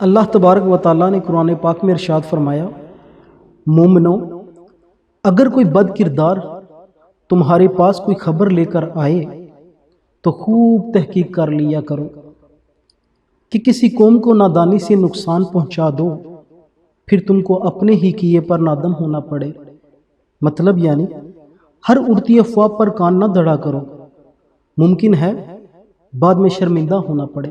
اللہ तबारक व ताला ने कुरान पाक में इरशाद फरमाया, मोमिनो अगर कोई बद किरदार तुम्हारे पास कोई खबर लेकर आए तो खूब तहकीक कर लिया करो कि किसी कौम को नादानी से नुकसान पहुंचा दो फिर तुमको अपने ही किए पर नादम होना पड़े। मतलब यानी हर उड़ती अफवाह पर कान न दड़ा करो, मुमकिन है बाद में शर्मिंदा होना पड़े।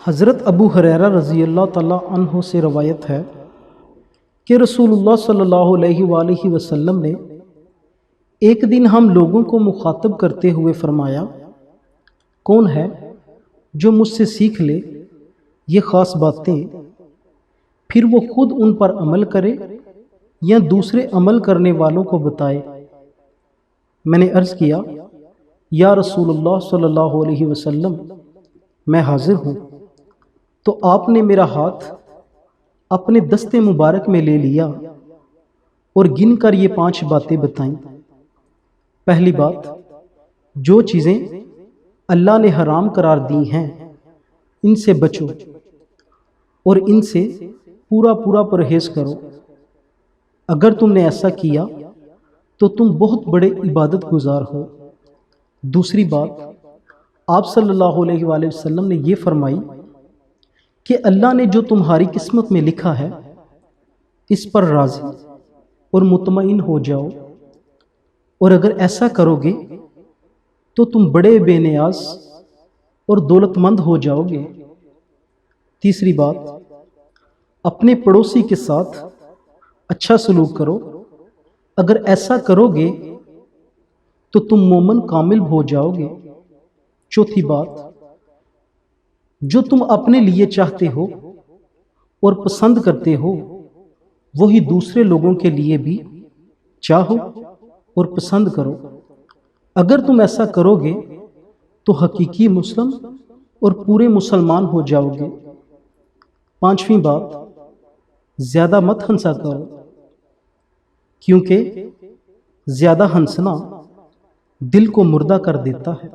हज़रत अबू हुरैरा रज़ी अल्लाह तआला अन्हु से रवायत है कि रसूलुल्लाह सल्लल्लाहु अलैहि वसल्लम ने एक दिन हम लोगों को मुखातब करते हुए फरमाया, कौन है जो मुझसे सीख ले ये ख़ास बातें, फिर वो खुद उन पर अमल करे या दूसरे अमल करने वालों को बताए। मैंने अर्ज़ किया, या रसूलुल्लाह सल्लल्लाहु अलैहि वसल्लम, मैं हाजिर हूँ। तो आपने मेरा हाथ अपने दस्ते मुबारक में ले लिया और गिन कर ये 5 बातें बताईं। पहली बात, जो चीज़ें अल्लाह ने हराम करार दी हैं इनसे बचो और इनसे पूरा पूरा परहेज़ करो। अगर तुमने ऐसा किया तो तुम बहुत बड़े इबादत गुजार हो। दूसरी बात, आप सल्लल्लाहु अलैहि वसल्लम ने ये फरमाई कि अल्लाह ने जो तुम्हारी किस्मत में लिखा है इस पर राज़ी और मुतमईन हो जाओ, और अगर ऐसा करोगे तो तुम बड़े बेनियाज और दौलतमंद हो जाओगे। तीसरी बात, अपने पड़ोसी के साथ अच्छा सलूक करो, अगर ऐसा करोगे तो तुम मोमन कामिल हो जाओगे। चौथी बात, जो तुम अपने लिए चाहते हो और पसंद करते हो वही दूसरे लोगों के लिए भी चाहो और पसंद करो। अगर तुम ऐसा करोगे तो हकीकी मुस्लिम और पूरे मुसलमान हो जाओगे। पांचवी बात, ज़्यादा मत हंसा करो, क्योंकि ज़्यादा हंसना दिल को मुर्दा कर देता है।